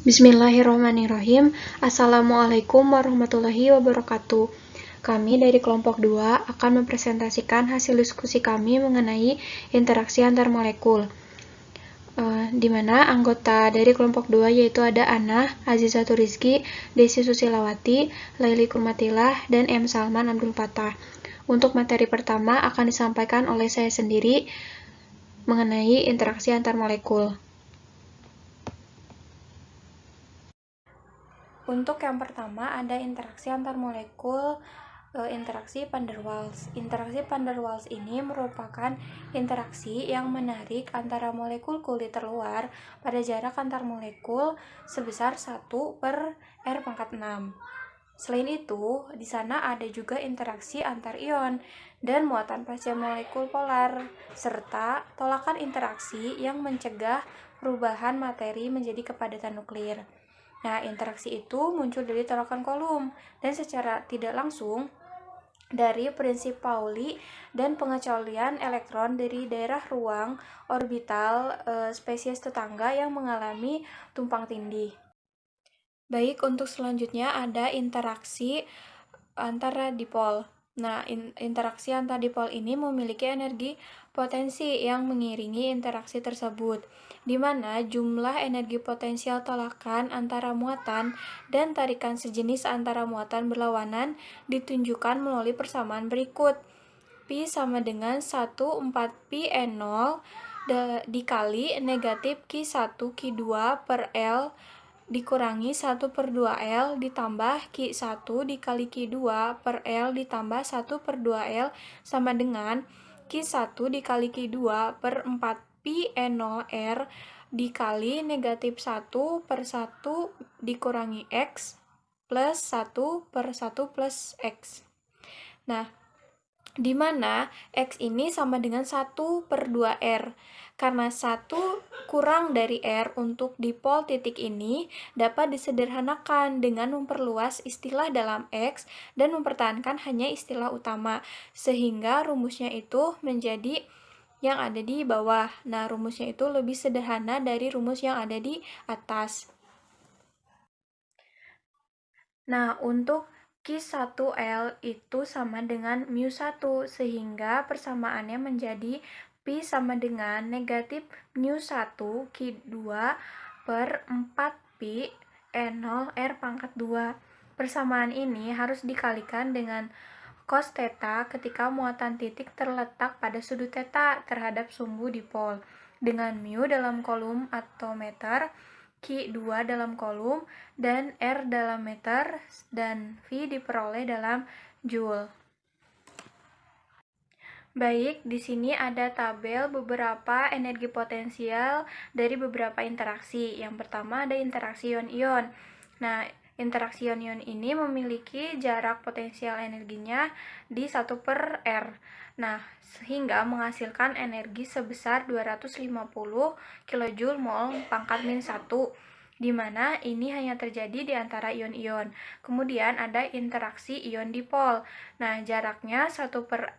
Bismillahirrahmanirrahim. Assalamualaikum warahmatullahi wabarakatuh. Kami dari kelompok 2 akan mempresentasikan hasil diskusi kami mengenai interaksi antar molekul. Di mana anggota dari kelompok 2 yaitu ada Ana, Azizatul Rizki, Desi Susilawati, Laili Kurmatilah, dan M. Salman Abdul Fattah. Untuk materi pertama akan disampaikan oleh saya sendiri mengenai interaksi antar molekul. Untuk yang pertama ada interaksi antar molekul, interaksi van der Waals. Interaksi van der Waals ini merupakan interaksi yang menarik antara molekul kulit terluar pada jarak antar molekul sebesar 1/R⁻⁶. Selain itu, di sana ada juga interaksi antar ion dan muatan pasca molekul polar, serta tolakan interaksi yang mencegah perubahan materi menjadi kepadatan nuklir. Nah, interaksi itu muncul dari tolakan kolom dan secara tidak langsung dari prinsip Pauli dan pengecualian elektron dari daerah ruang orbital spesies tetangga yang mengalami tumpang tindih. Baik, untuk selanjutnya ada interaksi antara dipol. Nah, interaksi antar dipol ini memiliki energi potensi yang mengiringi interaksi tersebut, di mana jumlah energi potensial tolakan antara muatan dan tarikan sejenis antara muatan berlawanan ditunjukkan melalui persamaan berikut. Pi sama dengan 1/4πN0 dikali negatif Q1 Q2 per L dikurangi 1/2L ditambah Q1 dikali Q2 per L ditambah 1/2L sama dengan Q1 dikali Q2 per 4πN0R dikali negatif 1/1 dikurangi X plus 1/1 plus X. Nah, di mana X ini sama dengan 1/2R. Karena 1 kurang dari R untuk dipol titik ini dapat disederhanakan dengan memperluas istilah dalam X dan mempertahankan hanya istilah utama, sehingga rumusnya itu menjadi yang ada di bawah. Nah, rumusnya itu lebih sederhana dari rumus yang ada di atas. Nah, untuk Q1L itu sama dengan mu1, sehingga persamaannya menjadi Pi sama dengan negatif mu1 Q2 per 4π N0R⁻². Persamaan ini harus dikalikan dengan cos theta ketika muatan titik terletak pada sudut theta terhadap sumbu dipol, dengan mu dalam kolom atau meter, Q2 dalam kolom, dan R dalam meter, dan V diperoleh dalam joule. Baik, di sini ada tabel beberapa energi potensial dari beberapa interaksi. Yang pertama ada interaksi ion-ion. Nah, interaksi ion-ion ini memiliki jarak potensial energinya di 1/R. Nah, sehingga menghasilkan energi sebesar 250 kJ mol pangkat min 1, di mana ini hanya terjadi di antara ion-ion. Kemudian ada interaksi ion dipol. Nah, jaraknya 1/R⁻²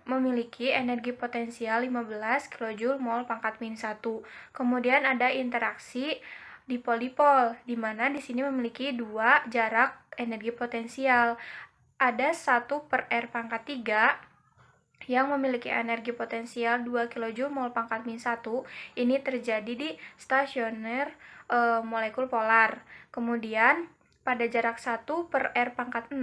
memiliki energi potensial 15 kJ mol pangkat min 1. Kemudian ada interaksi dipol-dipol, di mana di sini memiliki 2 jarak energi potensial. Ada 1/R⁻³ yang memiliki energi potensial 2 kJ mol pangkat min 1. Ini terjadi di stasioner molekul polar. Kemudian pada jarak 1/R⁻6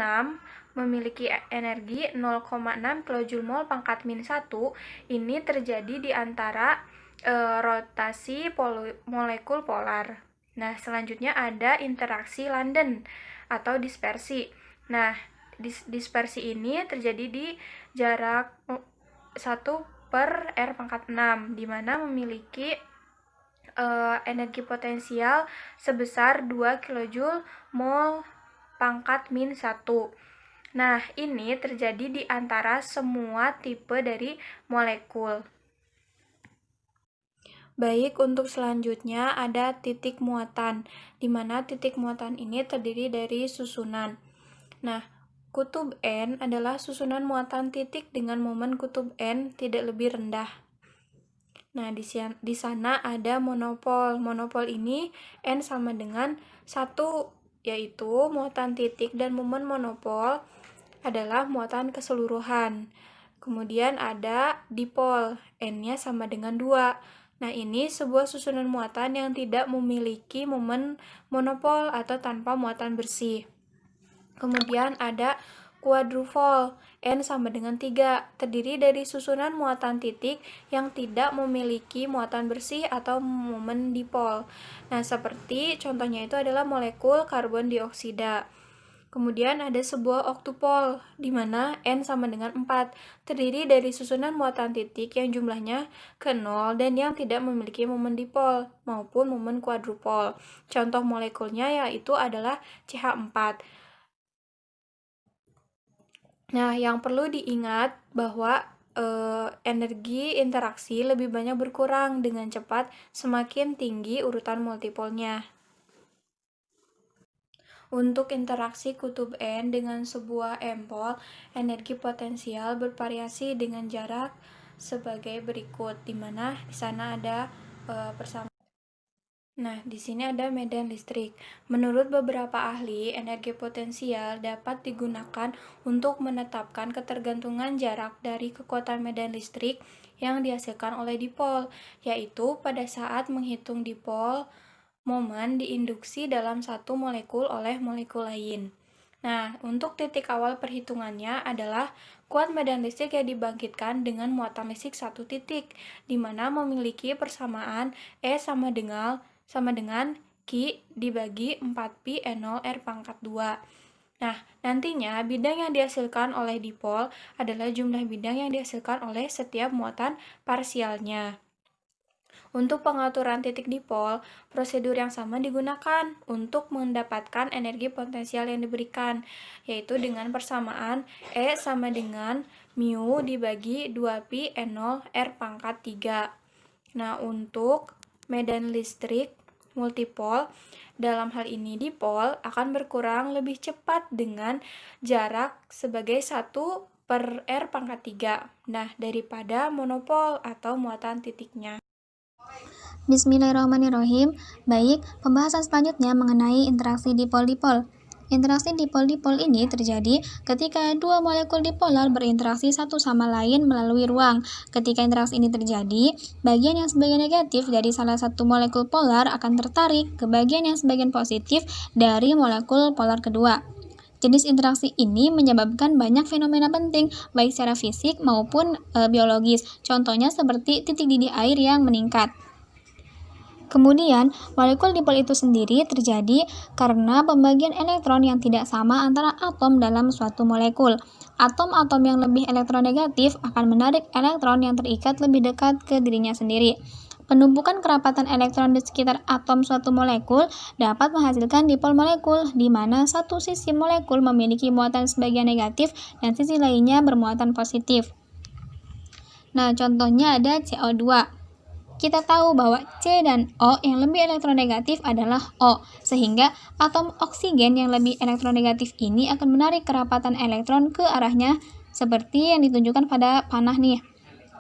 memiliki energi 0,6 kJ mol pangkat min 1. Ini terjadi di antara rotasi molekul polar. Nah, selanjutnya ada interaksi London atau dispersi. Nah, dispersi ini terjadi di jarak 1/R⁻6, di mana memiliki energi potensial sebesar 2 kJ mol pangkat min 1. Nah, ini terjadi di antara semua tipe dari molekul. Baik, untuk selanjutnya ada titik muatan, di mana titik muatan ini terdiri dari susunan. Nah, kutub N adalah susunan muatan titik dengan momen kutub N tidak lebih rendah. Nah, di sana ada monopol. Monopol ini N sama dengan 1, yaitu muatan titik dan momen monopol adalah muatan keseluruhan. Kemudian ada dipol, N-nya sama dengan 2. Nah, ini sebuah susunan muatan yang tidak memiliki momen monopol atau tanpa muatan bersih. Kemudian ada kuadrupol, N sama dengan 3, terdiri dari susunan muatan titik yang tidak memiliki muatan bersih atau momen dipol. Nah, seperti contohnya itu adalah molekul karbon dioksida. Kemudian ada sebuah oktupol, di mana N sama dengan 4, terdiri dari susunan muatan titik yang jumlahnya ke 0 dan yang tidak memiliki momen dipol maupun momen kuadrupol. Contoh molekulnya yaitu adalah CH4. Nah, yang perlu diingat bahwa energi interaksi lebih banyak berkurang dengan cepat semakin tinggi urutan multipolnya. Untuk interaksi kutub N dengan sebuah empol, energi potensial bervariasi dengan jarak sebagai berikut, di mana di sana ada persamaan. Nah, di sini ada medan listrik. Menurut beberapa ahli, energi potensial dapat digunakan untuk menetapkan ketergantungan jarak dari kekuatan medan listrik yang dihasilkan oleh dipol, yaitu pada saat menghitung dipol momen diinduksi dalam satu molekul oleh molekul lain. Nah, untuk titik awal perhitungannya adalah kuat medan listrik yang dibangkitkan dengan muatan listrik satu titik, di mana memiliki persamaan E sama dengan Q dibagi 4Pi E0 R pangkat 2. Nah, nantinya bidang yang dihasilkan oleh dipol adalah jumlah bidang yang dihasilkan oleh setiap muatan parsialnya. Untuk pengaturan titik dipol, prosedur yang sama digunakan untuk mendapatkan energi potensial yang diberikan, yaitu dengan persamaan E sama dengan mu dibagi 2Pi E0 R pangkat 3. Nah, untuk medan listrik multipol, dalam hal ini dipol akan berkurang lebih cepat dengan jarak sebagai 1/R pangkat 3. Nah, daripada monopol atau muatan titiknya. Bismillahirrahmanirrahim. Baik, pembahasan selanjutnya mengenai interaksi dipol-dipol. Interaksi dipol-dipol ini terjadi ketika dua molekul dipolar berinteraksi satu sama lain melalui ruang. Ketika interaksi ini terjadi, bagian yang sebagian negatif dari salah satu molekul polar akan tertarik ke bagian yang sebagian positif dari molekul polar kedua. Jenis interaksi ini menyebabkan banyak fenomena penting, baik secara fisik maupun biologis. Contohnya seperti titik didih air yang meningkat. Kemudian, molekul dipol itu sendiri terjadi karena pembagian elektron yang tidak sama antara atom dalam suatu molekul. Atom-atom yang lebih elektronegatif akan menarik elektron yang terikat lebih dekat ke dirinya sendiri. Penumpukan kerapatan elektron di sekitar atom suatu molekul dapat menghasilkan dipol molekul, di mana satu sisi molekul memiliki muatan sebagian negatif dan sisi lainnya bermuatan positif. Nah, contohnya ada CO2. Kita tahu bahwa C dan O yang lebih elektronegatif adalah O, sehingga atom oksigen yang lebih elektronegatif ini akan menarik kerapatan elektron ke arahnya seperti yang ditunjukkan pada panah nih.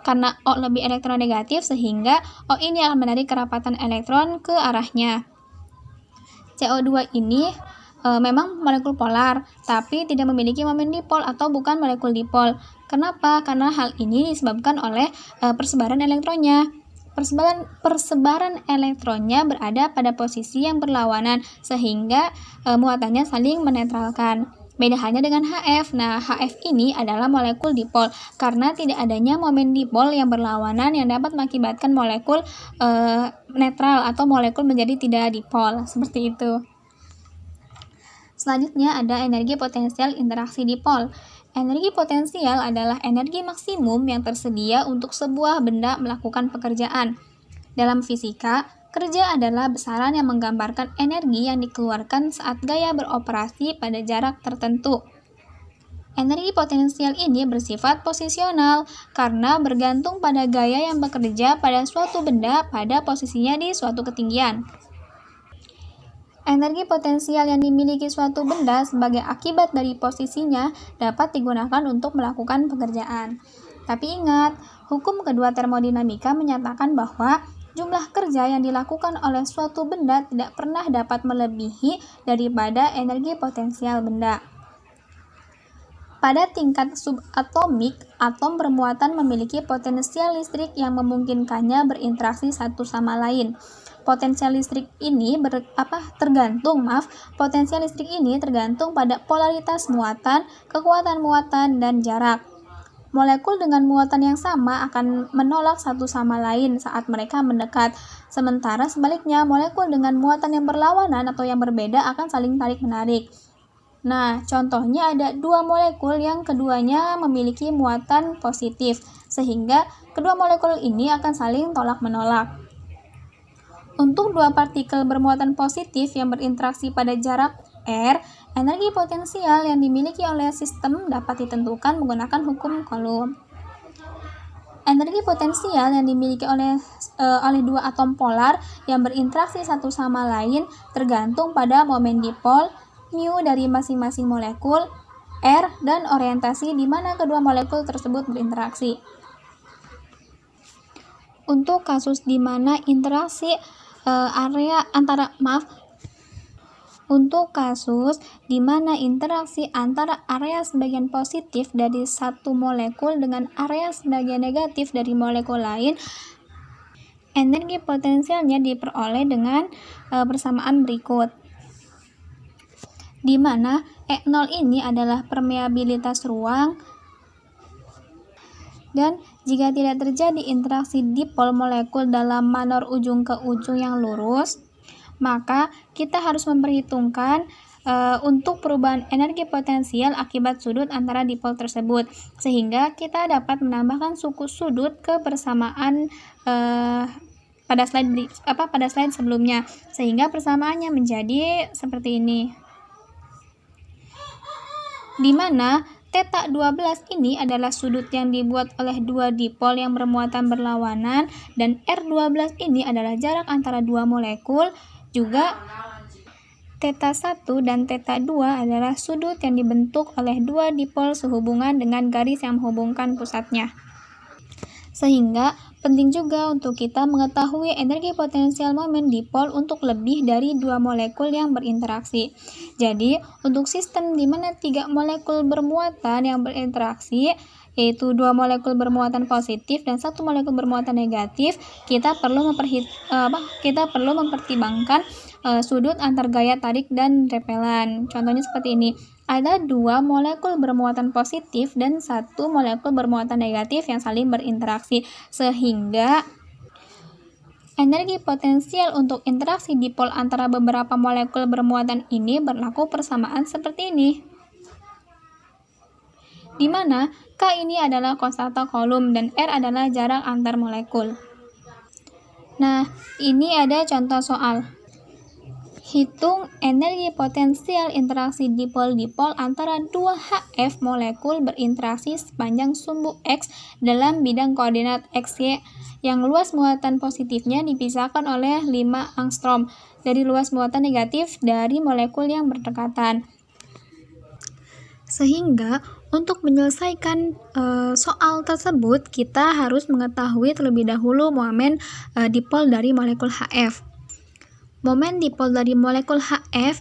Karena O lebih elektronegatif sehingga O ini akan menarik kerapatan elektron ke arahnya. CO2 ini memang molekul polar, tapi tidak memiliki momen dipol atau bukan molekul dipol. Kenapa? Karena hal ini disebabkan oleh persebaran elektronnya. Persebaran elektronnya berada pada posisi yang berlawanan sehingga muatannya saling menetralkan. Beda halnya dengan HF. Nah, HF ini adalah molekul dipol karena tidak adanya momen dipol yang berlawanan yang dapat mengakibatkan molekul netral atau molekul menjadi tidak dipol. Seperti itu. Selanjutnya ada energi potensial interaksi dipol. Energi potensial adalah energi maksimum yang tersedia untuk sebuah benda melakukan pekerjaan. Dalam fisika, kerja adalah besaran yang menggambarkan energi yang dikeluarkan saat gaya beroperasi pada jarak tertentu. Energi potensial ini bersifat posisional karena bergantung pada gaya yang bekerja pada suatu benda pada posisinya di suatu ketinggian. Energi potensial yang dimiliki suatu benda sebagai akibat dari posisinya dapat digunakan untuk melakukan pekerjaan. Tapi ingat, Hukum kedua termodinamika menyatakan bahwa jumlah kerja yang dilakukan oleh suatu benda tidak pernah dapat melebihi daripada energi potensial benda. Pada tingkat subatomik, atom bermuatan memiliki potensial listrik yang memungkinkannya berinteraksi satu sama lain. Potensial listrik ini tergantung pada polaritas muatan, kekuatan muatan, dan jarak. Molekul dengan muatan yang sama akan menolak satu sama lain saat mereka mendekat, sementara sebaliknya molekul dengan muatan yang berlawanan atau yang berbeda akan saling tarik-menarik. Nah, contohnya ada dua molekul yang keduanya memiliki muatan positif, sehingga kedua molekul ini akan saling tolak-menolak. Untuk dua partikel bermuatan positif yang berinteraksi pada jarak r, energi potensial yang dimiliki oleh sistem dapat ditentukan menggunakan hukum Coulomb. Energi potensial yang dimiliki oleh dua atom polar yang berinteraksi satu sama lain tergantung pada momen dipol, mu dari masing-masing molekul, r, dan orientasi di mana kedua molekul tersebut berinteraksi. Untuk kasus di mana interaksi antara area sebagian positif dari satu molekul dengan area sebagian negatif dari molekul lain, energi potensialnya diperoleh dengan persamaan berikut, di mana E0 ini adalah permeabilitas ruang, dan jika tidak terjadi interaksi dipol molekul dalam manor ujung ke ujung yang lurus, maka kita harus memperhitungkan untuk perubahan energi potensial akibat sudut antara dipol tersebut, sehingga kita dapat menambahkan suku sudut ke persamaan pada slide sebelumnya, sehingga persamaannya menjadi seperti ini, di mana Theta 12 ini adalah sudut yang dibuat oleh dua dipol yang bermuatan berlawanan, dan R12 ini adalah jarak antara dua molekul. Juga Theta 1 dan Theta 2 adalah sudut yang dibentuk oleh dua dipol sehubungan dengan garis yang menghubungkan pusatnya. Sehingga penting juga untuk kita mengetahui energi potensial momen dipol untuk lebih dari dua molekul yang berinteraksi. Jadi, untuk sistem di mana tiga molekul bermuatan yang berinteraksi, yaitu dua molekul bermuatan positif dan satu molekul bermuatan negatif, kita perlu mempertimbangkan sudut antar gaya tarik dan repelan. Contohnya seperti ini. Ada dua molekul bermuatan positif dan satu molekul bermuatan negatif yang saling berinteraksi, sehingga energi potensial untuk interaksi dipol antara beberapa molekul bermuatan ini berlaku persamaan seperti ini, di mana K ini adalah konstanta Coulomb dan R adalah jarak antar molekul. Nah, ini ada contoh soal. Hitung energi potensial interaksi dipol-dipol antara 2 HF molekul berinteraksi sepanjang sumbu X dalam bidang koordinat XY yang luas muatan positifnya dipisahkan oleh 5 angstrom dari luas muatan negatif dari molekul yang berdekatan. Sehingga untuk menyelesaikan soal tersebut, kita harus mengetahui terlebih dahulu momen dipol dari molekul HF. Momen dipol dari molekul HF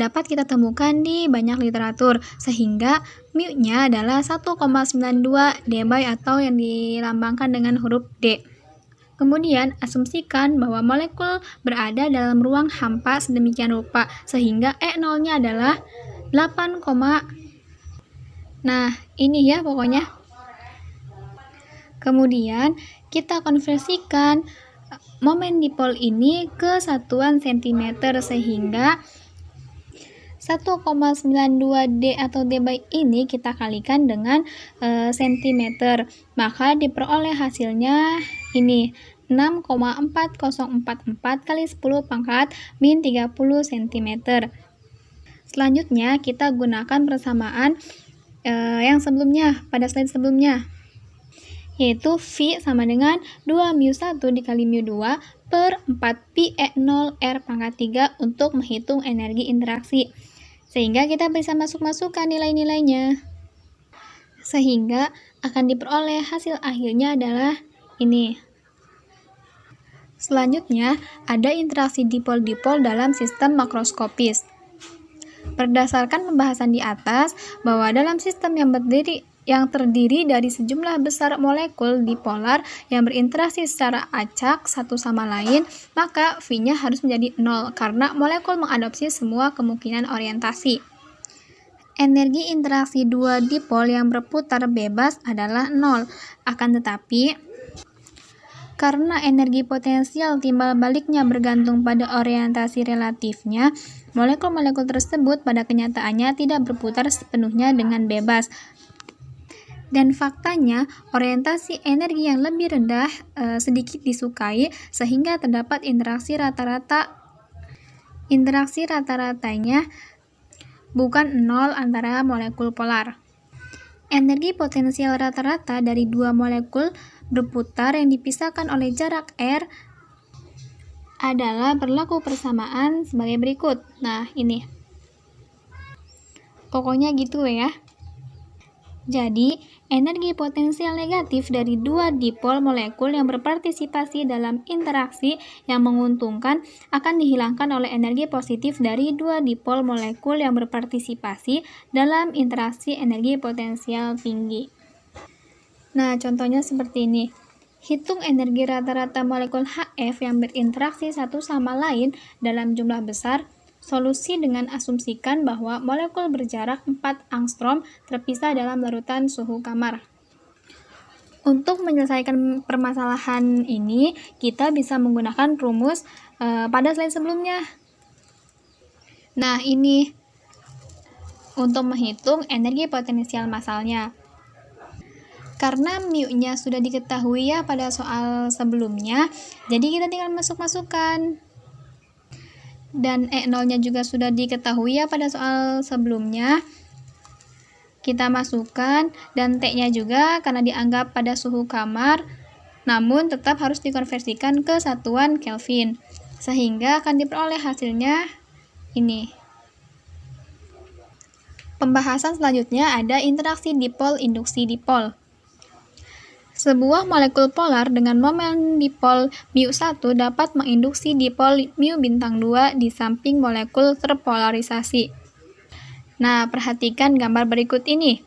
dapat kita temukan di banyak literatur, sehingga mu-nya adalah 1,92 dBy atau yang dilambangkan dengan huruf D. Kemudian, asumsikan bahwa molekul berada dalam ruang hampa sedemikian rupa, sehingga E0-nya adalah 8, nah, ini ya pokoknya. Kemudian, kita konversikan momen dipol ini ke satuan cm, sehingga 1,92 D atau dBy ini kita kalikan dengan cm, maka diperoleh hasilnya ini 6,4044 kali 10 pangkat min 30 cm. Selanjutnya kita gunakan persamaan yang sebelumnya, pada slide sebelumnya, yaitu V sama dengan 2μ1 dikali μ2 per 4pi E0 R pangkat 3 untuk menghitung energi interaksi. Sehingga kita bisa masukkan nilai-nilainya. Sehingga akan diperoleh hasil akhirnya adalah ini. Selanjutnya, ada interaksi dipol-dipol dalam sistem makroskopis. Berdasarkan pembahasan di atas, bahwa dalam sistem yang terdiri dari sejumlah besar molekul dipolar yang berinteraksi secara acak satu sama lain, maka V-nya harus menjadi 0 karena molekul mengadopsi semua kemungkinan orientasi. Energi interaksi dua dipol yang berputar bebas adalah 0. Akan tetapi, karena energi potensial timbal baliknya bergantung pada orientasi relatifnya, molekul-molekul tersebut pada kenyataannya tidak berputar sepenuhnya dengan bebas. Dan faktanya, orientasi energi yang lebih rendah sedikit disukai, sehingga terdapat interaksi rata-ratanya bukan 0 antara molekul polar. Energi potensial rata-rata dari dua molekul berputar yang dipisahkan oleh jarak r adalah berlaku persamaan sebagai berikut. Nah, ini. Pokoknya gitu ya. Jadi, energi potensial negatif dari dua dipol molekul yang berpartisipasi dalam interaksi yang menguntungkan akan dihilangkan oleh energi positif dari dua dipol molekul yang berpartisipasi dalam interaksi energi potensial tinggi. Nah, contohnya seperti ini. Hitung energi rata-rata molekul HF yang berinteraksi satu sama lain dalam jumlah besar. Solusi dengan asumsikan bahwa molekul berjarak 4 angstrom terpisah dalam larutan suhu kamar. Untuk menyelesaikan permasalahan ini, kita bisa menggunakan rumus pada slide sebelumnya. Nah, ini untuk menghitung energi potensial massalnya. Karena mu-nya sudah diketahui ya pada soal sebelumnya, jadi kita tinggal masuk-masukkan. Dan E0-nya juga sudah diketahui ya pada soal sebelumnya. Kita masukkan, dan T-nya juga karena dianggap pada suhu kamar, namun tetap harus dikonversikan ke satuan Kelvin. Sehingga akan diperoleh hasilnya ini. Pembahasan selanjutnya ada interaksi dipol induksi dipol. Sebuah molekul polar dengan momen dipol mu1 dapat menginduksi dipol mu bintang 2 di samping molekul terpolarisasi. Nah, perhatikan gambar berikut ini.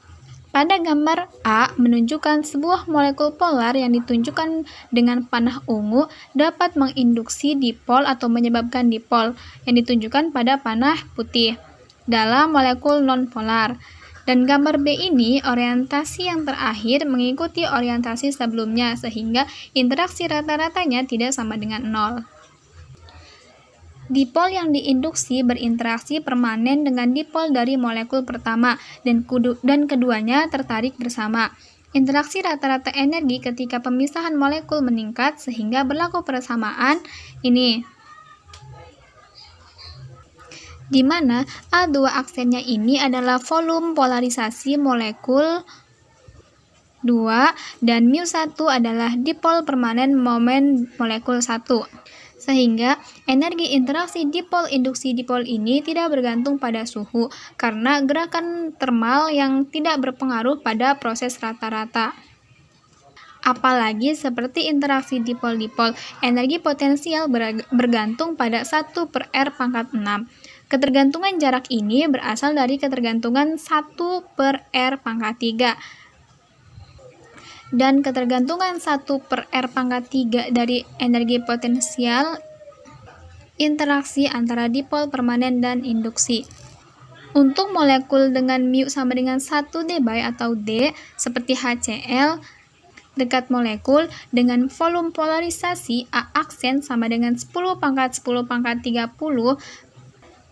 Pada gambar A menunjukkan sebuah molekul polar yang ditunjukkan dengan panah ungu dapat menginduksi dipol atau menyebabkan dipol yang ditunjukkan pada panah putih dalam molekul non-polar. Dan gambar B ini orientasi yang terakhir mengikuti orientasi sebelumnya sehingga interaksi rata-ratanya tidak sama dengan 0. Dipol yang diinduksi berinteraksi permanen dengan dipol dari molekul pertama dan keduanya tertarik bersama. Interaksi rata-rata energi ketika pemisahan molekul meningkat sehingga berlaku persamaan ini. Di mana A2 aksennya ini adalah volume polarisasi molekul 2 dan mu1 adalah dipol permanen momen molekul 1. Sehingga energi interaksi dipol induksi dipol ini tidak bergantung pada suhu karena gerakan termal yang tidak berpengaruh pada proses rata-rata. Apalagi seperti interaksi dipol-dipol, energi potensial bergantung pada 1/r⁻⁶. Ketergantungan jarak ini berasal dari ketergantungan 1/r⁻3. Dan ketergantungan 1/r⁻3 dari energi potensial interaksi antara dipol permanen dan induksi. Untuk molekul dengan mu sama dengan 1 dBi atau D, seperti HCl, dekat molekul dengan volume polarisasi A aksen sama dengan 10⁻10⁻30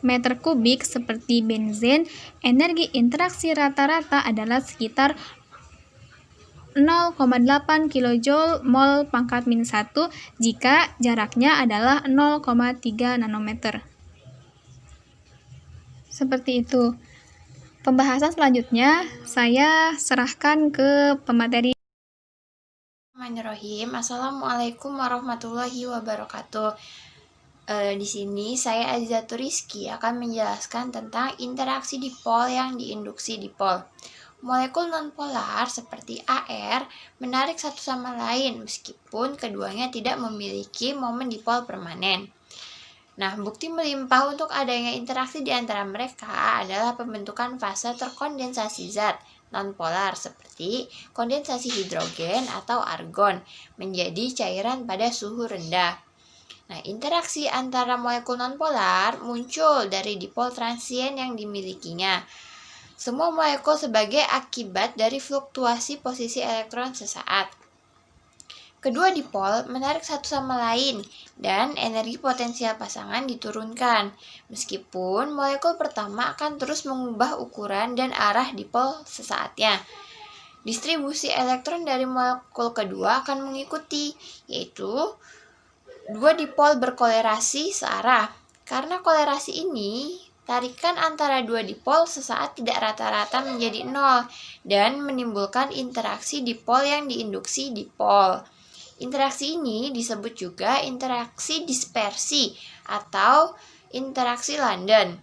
meter kubik seperti benzen, energi interaksi rata-rata adalah sekitar 0,8 kJ mol pangkat min 1 jika jaraknya adalah 0,3 nanometer. Seperti itu. Pembahasan selanjutnya saya serahkan ke pemateri. Bismillahirrahmanirrahim. Assalamualaikum warahmatullahi wabarakatuh. Di sini saya Azizatul Rizky akan menjelaskan tentang interaksi dipol yang diinduksi dipol. molekul nonpolar seperti AR menarik satu sama lain meskipun keduanya tidak memiliki momen dipol permanen. Nah, bukti melimpah untuk adanya interaksi di antara mereka adalah pembentukan fase terkondensasi zat nonpolar seperti kondensasi hidrogen atau argon menjadi cairan pada suhu rendah. Nah, interaksi antara molekul nonpolar muncul dari dipol transien yang dimilikinya. Semua molekul sebagai akibat dari fluktuasi posisi elektron sesaat. Kedua dipol menarik satu sama lain dan energi potensial pasangan diturunkan. Meskipun molekul pertama akan terus mengubah ukuran dan arah dipol sesaatnya. Distribusi elektron dari molekul kedua akan mengikuti, yaitu dua dipol berkolerasi searah. Karena kolerasi ini, tarikan antara dua dipol sesaat tidak rata-rata menjadi nol dan menimbulkan interaksi dipol yang diinduksi dipol. Interaksi ini disebut juga interaksi dispersi atau interaksi London.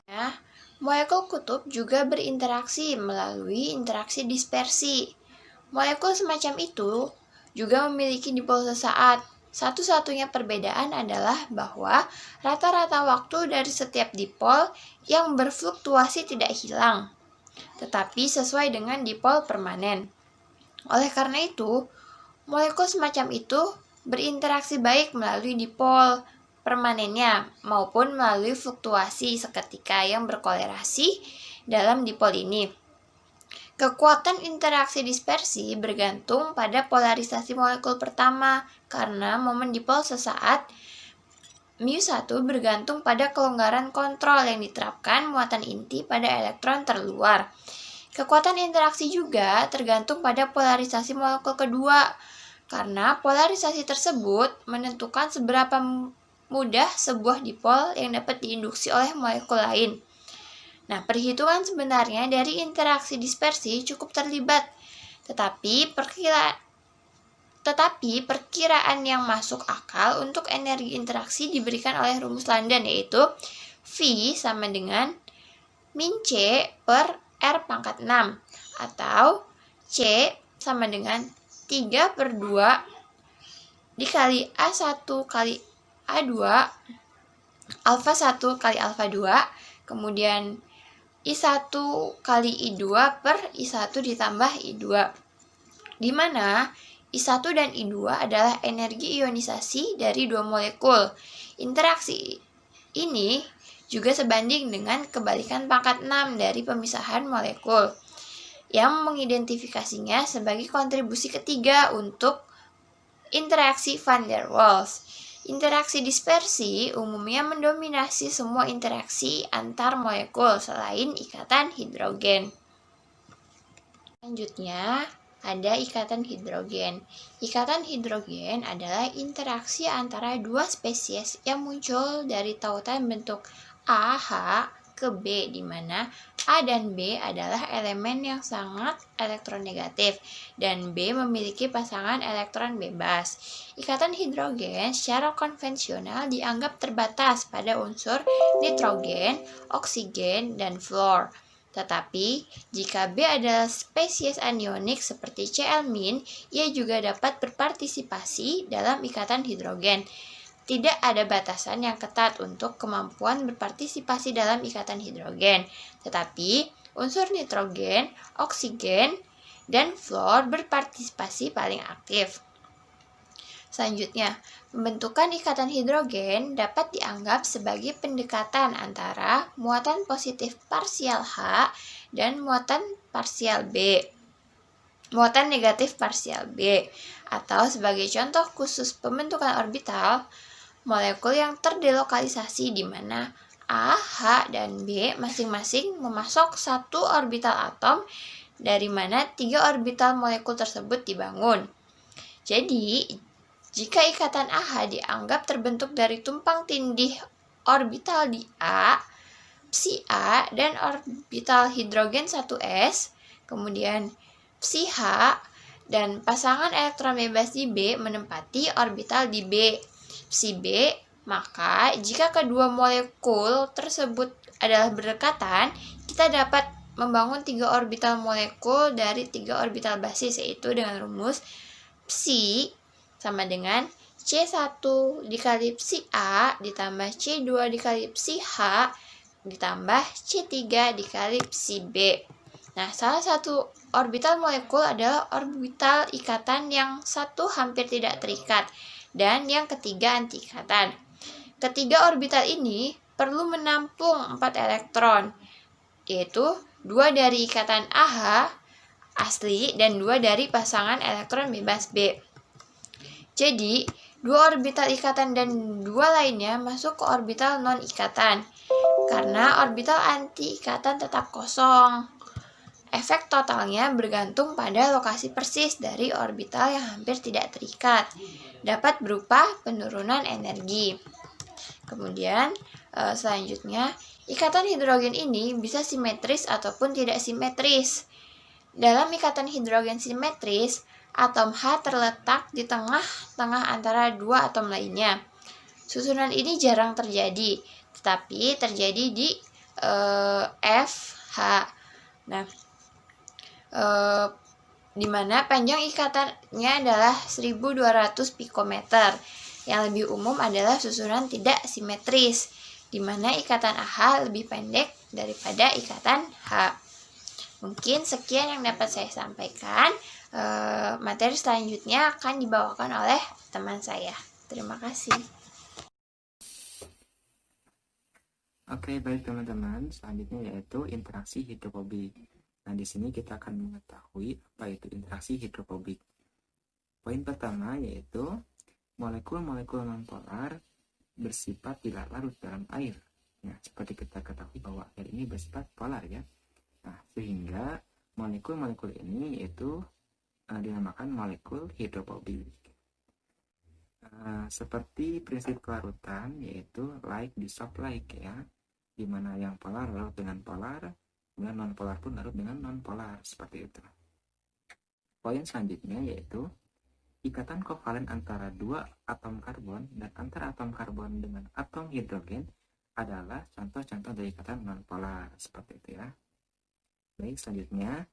Nah, molekul kutub juga berinteraksi melalui interaksi dispersi. Molekul semacam itu juga memiliki dipol sesaat. Satu-satunya perbedaan adalah bahwa rata-rata waktu dari setiap dipol yang berfluktuasi tidak hilang, tetapi sesuai dengan dipol permanen. Oleh karena itu, molekul semacam itu berinteraksi baik melalui dipol permanennya maupun melalui fluktuasi seketika yang berkolerasi dalam dipol ini. Kekuatan interaksi dispersi bergantung pada polarisasi molekul pertama karena momen dipol sesaat μ1 bergantung pada kelonggaran kontrol yang diterapkan muatan inti pada elektron terluar. Kekuatan interaksi juga tergantung pada polarisasi molekul kedua, karena polarisasi tersebut menentukan seberapa mudah sebuah dipol yang dapat diinduksi oleh molekul lain. Nah, perhitungan sebenarnya dari interaksi dispersi cukup terlibat, tetapi perkiraan yang masuk akal untuk energi interaksi diberikan oleh rumus London, yaitu V sama dengan min C per R⁻6 atau C sama dengan 3/2 dikali A1 kali A2 alfa 1 kali alfa 2 kemudian I1 kali I2 per I1 ditambah I2, di mana I1 dan I2 adalah energi ionisasi dari dua molekul. Interaksi ini juga sebanding dengan kebalikan pangkat 6 dari pemisahan molekul, yang mengidentifikasinya sebagai kontribusi ketiga untuk interaksi van der Waals. Interaksi dispersi umumnya mendominasi semua interaksi antar molekul selain ikatan hidrogen. Selanjutnya, ada ikatan hidrogen. Ikatan hidrogen adalah interaksi antara dua spesies yang muncul dari tautan bentuk AH ke B, di mana A dan B adalah elemen yang sangat elektronegatif dan B memiliki pasangan elektron bebas. Ikatan hidrogen secara konvensional dianggap terbatas pada unsur nitrogen, oksigen, dan fluor. Tetapi, jika B adalah spesies anionik seperti Cl-, ia juga dapat berpartisipasi dalam ikatan hidrogen. Tidak ada batasan yang ketat untuk kemampuan berpartisipasi dalam ikatan hidrogen, tetapi unsur nitrogen, oksigen, dan fluor berpartisipasi paling aktif. Selanjutnya, pembentukan ikatan hidrogen dapat dianggap sebagai pendekatan antara muatan positif parsial H dan muatan negatif parsial B, atau sebagai contoh khusus pembentukan orbital, molekul yang terdelokalisasi di mana A, H, dan B masing-masing memasok satu orbital atom dari mana 3 orbital molekul tersebut dibangun. Jadi, jika ikatan AH dianggap terbentuk dari tumpang tindih orbital di A, psi A, dan orbital hidrogen 1s, kemudian psi H, dan pasangan elektron bebas di B menempati orbital di B, psi B, maka jika kedua molekul tersebut adalah berdekatan, kita dapat membangun 3 orbital molekul dari 3 orbital basis, yaitu dengan rumus psi sama dengan C1 dikali psi A ditambah C2 dikali psi H ditambah C3 dikali psi B. Nah, salah satu orbital molekul adalah orbital ikatan yang satu hampir tidak terikat dan yang ketiga anti ikatan. Ketiga orbital ini perlu menampung 4 elektron, yaitu 2 dari ikatan AH asli dan 2 dari pasangan elektron bebas B. Jadi, 2 orbital ikatan dan 2 lainnya masuk ke orbital non-ikatan, karena orbital anti ikatan tetap kosong. Efek totalnya bergantung pada lokasi persis dari orbital yang hampir tidak terikat, dapat berupa penurunan energi. Kemudian, selanjutnya, ikatan hidrogen ini bisa simetris ataupun tidak simetris. Dalam ikatan hidrogen simetris, atom H terletak di tengah-tengah antara 2 atom lainnya. Susunan ini jarang terjadi, tetapi terjadi di FH. Nah, di mana panjang ikatannya adalah 1200 pikometer. Yang lebih umum adalah susunan tidak simetris, di mana ikatan AH lebih pendek daripada ikatan H. Mungkin sekian yang dapat saya sampaikan. Materi selanjutnya akan dibawakan oleh teman saya. Terima kasih. Oke, baik teman-teman. Selanjutnya yaitu interaksi hidrofobik. Nah, di sini kita akan mengetahui apa itu interaksi hidrofobik. Poin pertama yaitu molekul-molekul nonpolar bersifat tidak larut dalam air. Nah, seperti kita ketahui bahwa air ini bersifat polar ya. Nah, sehingga molekul-molekul ini yaitu dinamakan molekul hidrofobik. Seperti prinsip kelarutan yaitu like dissolve like ya, dimana yang polar larut dengan polar, kemudian non-polar pun larut dengan non-polar, seperti itu. Poin selanjutnya yaitu ikatan kovalen antara 2 atom karbon dan antara atom karbon dengan atom hidrogen adalah contoh-contoh dari ikatan non-polar, seperti itu ya. Baik, selanjutnya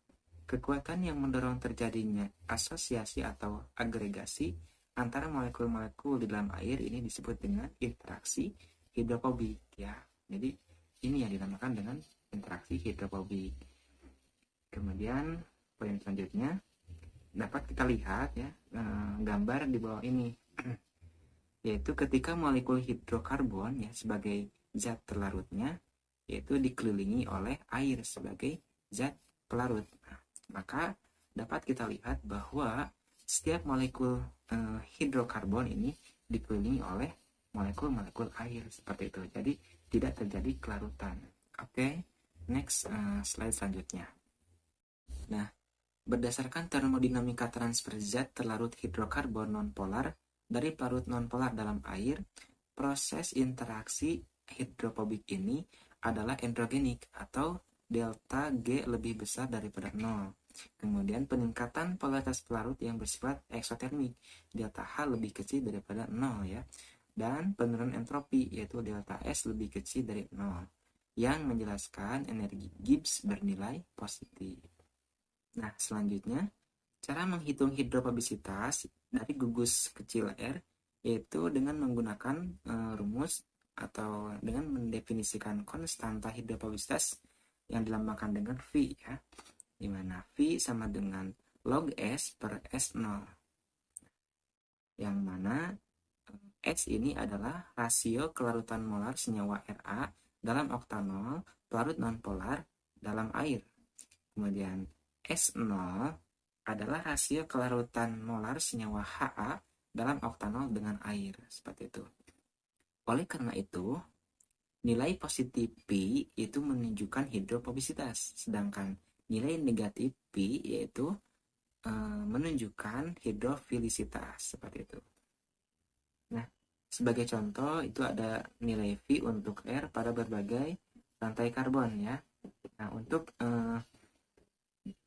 kekuatan yang mendorong terjadinya asosiasi atau agregasi antara molekul-molekul di dalam air ini disebut dengan interaksi hidrofobik ya. Jadi ini yang dinamakan dengan interaksi hidrofobik. Kemudian poin selanjutnya dapat kita lihat ya, gambar di bawah ini yaitu ketika molekul hidrokarbon ya sebagai zat terlarutnya yaitu dikelilingi oleh air sebagai zat pelarut. Nah, maka dapat kita lihat bahwa setiap molekul hidrokarbon ini dikelilingi oleh molekul-molekul air, seperti itu. Jadi tidak terjadi kelarutan. Oke, next slide selanjutnya. Nah, berdasarkan termodinamika transfer zat terlarut hidrokarbon nonpolar dari pelarut nonpolar dalam air, proses interaksi hidrofobik ini adalah endrogenik atau delta G lebih besar daripada 0. Kemudian peningkatan polaritas pelarut yang bersifat eksotermik, delta H lebih kecil daripada 0 ya. Dan penurunan entropi yaitu delta S lebih kecil dari 0 yang menjelaskan energi Gibbs bernilai positif. Nah, selanjutnya cara menghitung hidrofobisitas dari gugus kecil R yaitu dengan menggunakan rumus atau dengan mendefinisikan konstanta hidrofobisitas yang dilambangkan dengan V ya, di mana V sama dengan log S per S0, yang mana S ini adalah rasio kelarutan molar senyawa Ra dalam oktanol pelarut nonpolar dalam air. Kemudian S0 adalah rasio kelarutan molar senyawa Ha dalam oktanol dengan air, seperti itu. Oleh karena itu, nilai positif P itu menunjukkan hidrofobisitas, sedangkan nilai negatif P yaitu menunjukkan hidrofilisitas, seperti itu. Nah, sebagai contoh itu ada nilai V untuk R pada berbagai rantai karbon ya. Nah, untuk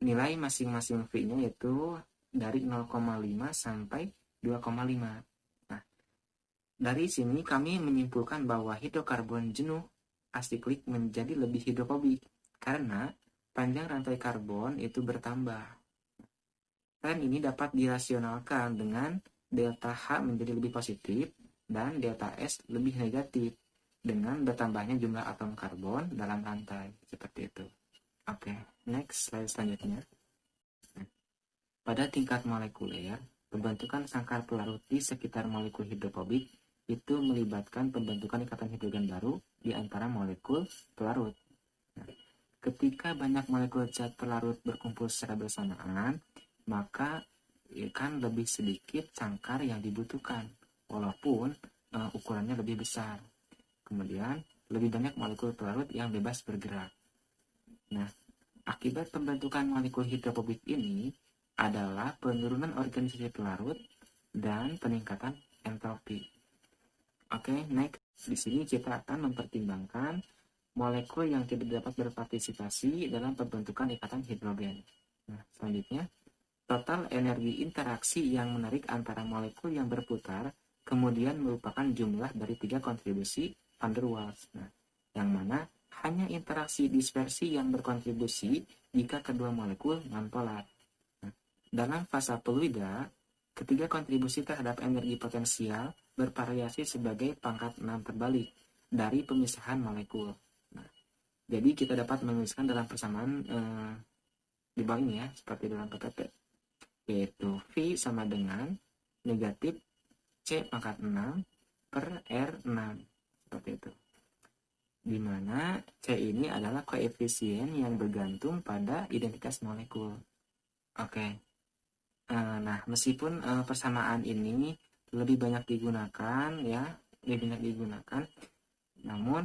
nilai masing-masing V-nya yaitu dari 0,5 sampai 2,5. Nah, dari sini kami menyimpulkan bahwa hidrokarbon jenuh asiklik menjadi lebih hidrofobik karena panjang rantai karbon itu bertambah. Tren ini dapat dirasionalkan dengan delta H menjadi lebih positif dan delta S lebih negatif dengan bertambahnya jumlah atom karbon dalam rantai, seperti itu. Oke, next slide selanjutnya. Pada tingkat molekuler, pembentukan sangkar pelarut di sekitar molekul hidrofobik itu melibatkan pembentukan ikatan hidrogen baru di antara molekul pelarut. Nah, ketika banyak molekul zat pelarut berkumpul secara bersamaan, maka kan lebih sedikit sangkar yang dibutuhkan, walaupun ukurannya lebih besar. Kemudian, lebih banyak molekul pelarut yang bebas bergerak. Nah, akibat pembentukan molekul hidrofobik ini adalah penurunan organisasi pelarut dan peningkatan entropi. Oke, next. Di sini kita akan mempertimbangkan molekul yang tidak dapat berpartisipasi dalam pembentukan ikatan hidrogen. Nah, selanjutnya, total energi interaksi yang menarik antara molekul yang berputar kemudian merupakan jumlah dari 3 kontribusi van der Waals. Nah, yang mana hanya interaksi dispersi yang berkontribusi jika kedua molekul nonpolar. Nah, dalam fase fluida, ketiga kontribusi terhadap energi potensial bervariasi sebagai pangkat 6 terbalik dari pemisahan molekul. Nah, jadi kita dapat menuliskan dalam persamaan di bawah ini ya, seperti dalam PPT, yaitu V sama dengan negatif C pangkat 6 per R6, seperti itu. Di mana C ini adalah koefisien yang bergantung pada identitas molekul. Oke. Nah, meskipun persamaan ini lebih banyak digunakan ya, namun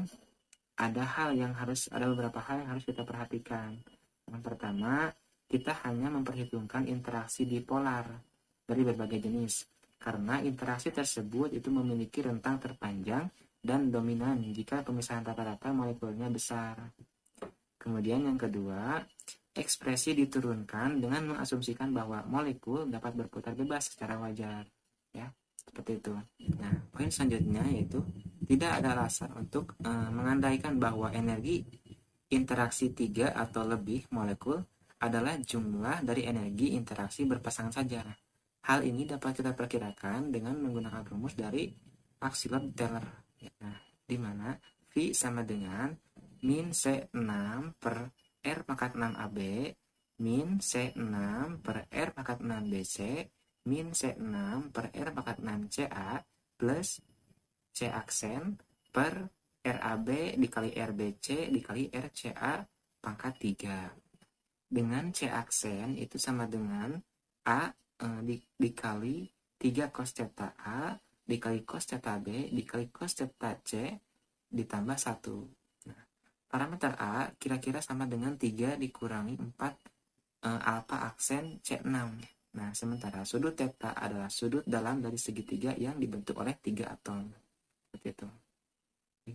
ada beberapa hal yang harus kita perhatikan. Yang pertama, kita hanya memperhitungkan interaksi dipolar dari berbagai jenis, karena interaksi tersebut itu memiliki rentang terpanjang dan dominan jika pemisahan rata-rata molekulnya besar. Kemudian yang kedua, ekspresi diturunkan dengan mengasumsikan bahwa molekul dapat berputar bebas secara wajar, ya, seperti itu. Nah, poin selanjutnya yaitu tidak ada alasan untuk mengandaikan bahwa energi interaksi 3 atau lebih molekul adalah jumlah dari energi interaksi berpasangan saja. Hal ini dapat kita perkirakan dengan menggunakan rumus dari Axelrod-Taylor. Nah, di mana V sama dengan min C6 per R pangkat 6 AB min C6 per R pangkat 6 BC min C6 per R pangkat 6 CA plus C aksen per RAB dikali RBC dikali RCA pangkat 3. Dengan C aksen itu sama dengan A dikali 3 cos theta A dikali cos theta B dikali cos theta C ditambah 1. Nah, parameter A kira-kira sama dengan 3 dikurangi 4 alfa aksen C6. Nah, sementara sudut theta adalah sudut dalam dari segitiga yang dibentuk oleh 3 atom. Seperti itu.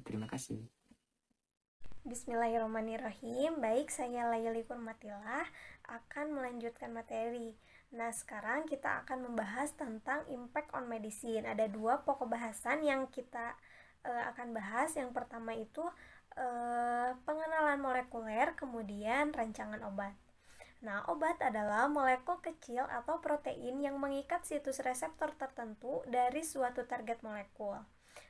Terima kasih. Bismillahirrahmanirrahim. Baik, saya Layli Kurmatilah akan melanjutkan materi. Nah, sekarang kita akan membahas tentang impact on medicine. Ada 2 pokok bahasan yang kita akan bahas. Yang pertama itu pengenalan molekuler, kemudian rancangan obat. Nah, obat adalah molekul kecil atau protein yang mengikat situs reseptor tertentu dari suatu target molekul,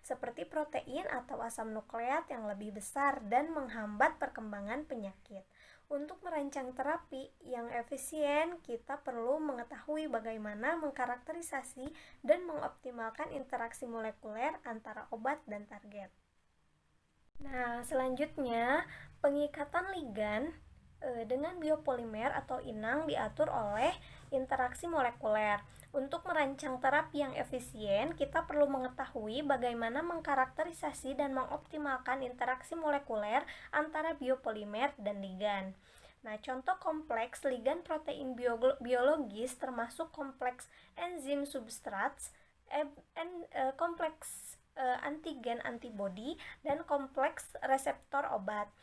seperti protein atau asam nukleat yang lebih besar dan menghambat perkembangan penyakit. Untuk merancang terapi yang efisien, kita perlu mengetahui bagaimana mengkarakterisasi dan mengoptimalkan interaksi molekuler antara obat dan target. Nah, selanjutnya, pengikatan ligan dengan biopolimer atau inang diatur oleh interaksi molekuler. Untuk merancang terapi yang efisien, kita perlu mengetahui bagaimana mengkarakterisasi dan mengoptimalkan interaksi molekuler antara biopolimer dan ligan. Nah, contoh kompleks ligan protein biologis termasuk kompleks enzim substrat, kompleks antigen antibodi, dan kompleks reseptor obat.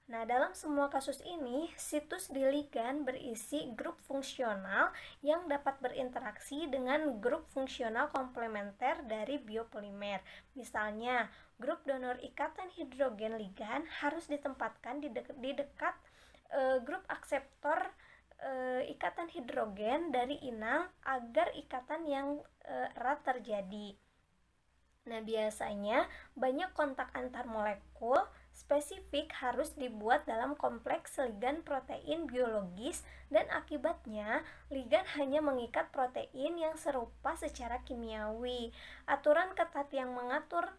Nah, dalam semua kasus ini, situs di ligan berisi grup fungsional yang dapat berinteraksi dengan grup fungsional komplementer dari biopolimer. Misalnya, grup donor ikatan hidrogen ligan harus ditempatkan di dekat grup akseptor ikatan hidrogen dari inang agar ikatan yang erat terjadi. Nah, biasanya banyak kontak antar molekul spesifik harus dibuat dalam kompleks ligan protein biologis, dan akibatnya ligan hanya mengikat protein yang serupa secara kimiawi. Aturan ketat yang mengatur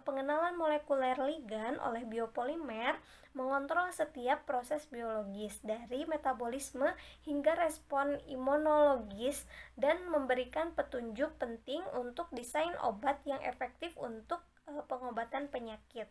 pengenalan molekuler ligan oleh biopolimer mengontrol setiap proses biologis dari metabolisme hingga respon imunologis dan memberikan petunjuk penting untuk desain obat yang efektif untuk pengobatan penyakit.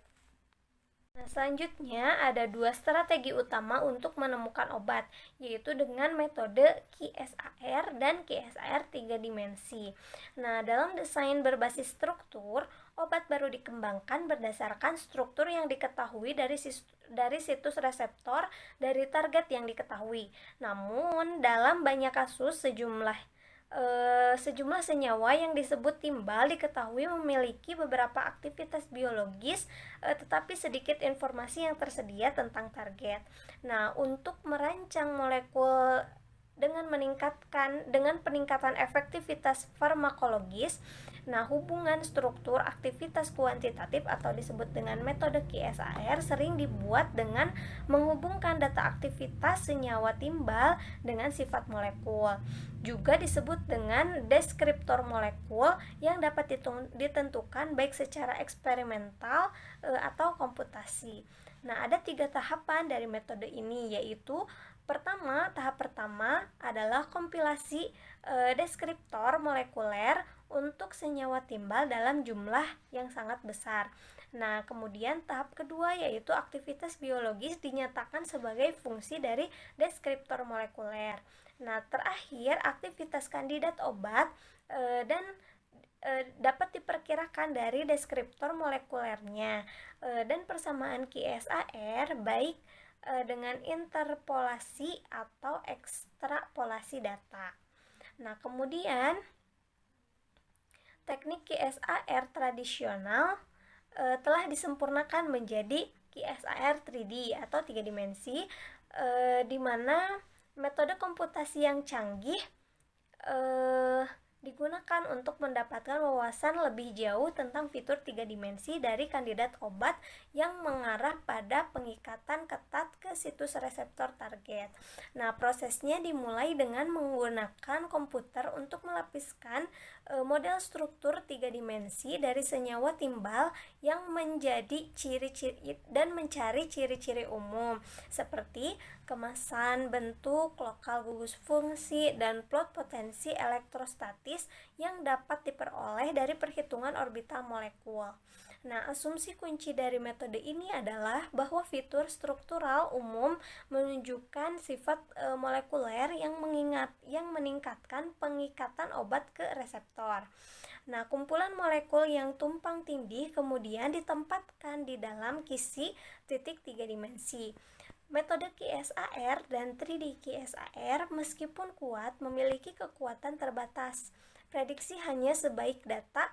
Nah, selanjutnya ada dua strategi utama untuk menemukan obat, yaitu dengan metode QSAR dan QSAR 3 dimensi. Nah, dalam desain berbasis struktur, obat baru dikembangkan berdasarkan struktur yang diketahui dari situs reseptor dari target yang diketahui. Namun, dalam banyak kasus sejumlah senyawa yang disebut timbal diketahui memiliki beberapa aktivitas biologis, tetapi sedikit informasi yang tersedia tentang target. Nah, untuk merancang molekul dengan peningkatan efektivitas farmakologis, nah hubungan struktur aktivitas kuantitatif atau disebut dengan metode QSAR sering dibuat dengan menghubungkan data aktivitas senyawa timbal dengan sifat molekul. Juga disebut dengan deskriptor molekul yang dapat ditentukan baik secara eksperimental atau komputasi. Nah, ada 3 tahapan dari metode ini, yaitu tahap pertama adalah kompilasi deskriptor molekuler untuk senyawa timbal dalam jumlah yang sangat besar. Nah, kemudian tahap kedua yaitu aktivitas biologis dinyatakan sebagai fungsi dari deskriptor molekuler. Nah, terakhir aktivitas kandidat obat dan dapat diperkirakan dari deskriptor molekulernya, dan persamaan QSAR baik dengan interpolasi atau ekstrapolasi data. Nah, kemudian teknik QSAR tradisional telah disempurnakan menjadi QSAR 3D atau 3 dimensi, di mana metode komputasi yang canggih digunakan untuk mendapatkan wawasan lebih jauh tentang fitur 3 dimensi dari kandidat obat yang mengarah pada pengikatan ketat ke situs reseptor target. Nah, prosesnya dimulai dengan menggunakan komputer untuk melapiskan model struktur 3 dimensi dari senyawa timbal yang menjadi ciri-ciri dan mencari ciri-ciri umum seperti kemasan, bentuk, lokal gugus fungsi, dan plot potensi elektrostatis yang dapat diperoleh dari perhitungan orbital molekul. Nah, asumsi kunci dari metode ini adalah bahwa fitur struktural umum menunjukkan sifat molekuler yang meningkatkan pengikatan obat ke reseptor. Nah, kumpulan molekul yang tumpang tindih kemudian ditempatkan di dalam kisi titik 3 dimensi. Metode QSAR dan 3D QSAR meskipun kuat memiliki kekuatan terbatas. Prediksi hanya sebaik data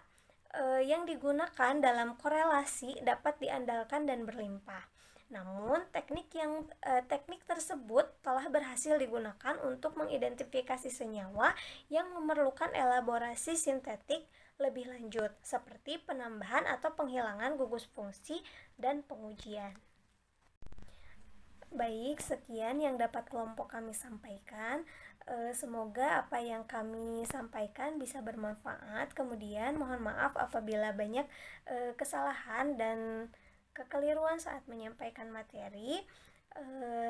yang digunakan dalam korelasi dapat diandalkan dan berlimpah. Namun, teknik tersebut telah berhasil digunakan untuk mengidentifikasi senyawa yang memerlukan elaborasi sintetik lebih lanjut, seperti penambahan atau penghilangan gugus fungsi dan pengujian. Baik, sekian yang dapat kelompok kami sampaikan. Semoga apa yang kami sampaikan bisa bermanfaat. Kemudian mohon maaf apabila banyak kesalahan dan kekeliruan saat menyampaikan materi.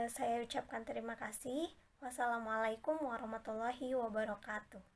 Saya ucapkan terima kasih. Wassalamualaikum warahmatullahi wabarakatuh.